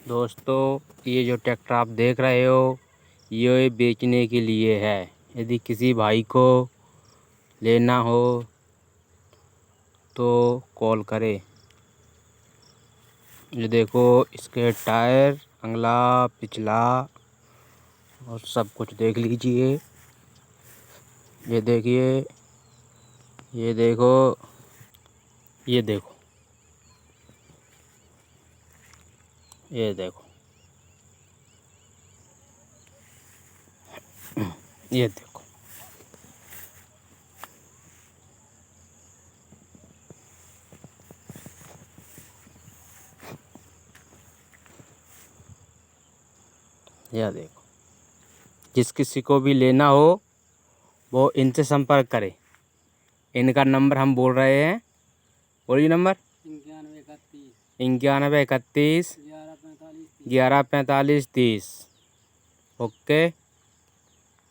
दोस्तों, ये जो ट्रैक्टर आप देख रहे हो ये बेचने के लिए है। यदि किसी भाई को लेना हो तो कॉल करें। ये देखो, इसके टायर अगला पिछला और सब कुछ देख लीजिए। ये देखिए, ये देखो, ये देखो, ये देखो, ये देखो। यह देखो, जिस किसी को भी लेना हो वो इनसे संपर्क करे। इनका नंबर हम बोल रहे हैं, बोलिए नंबर 91 31 11 45 30। ओके।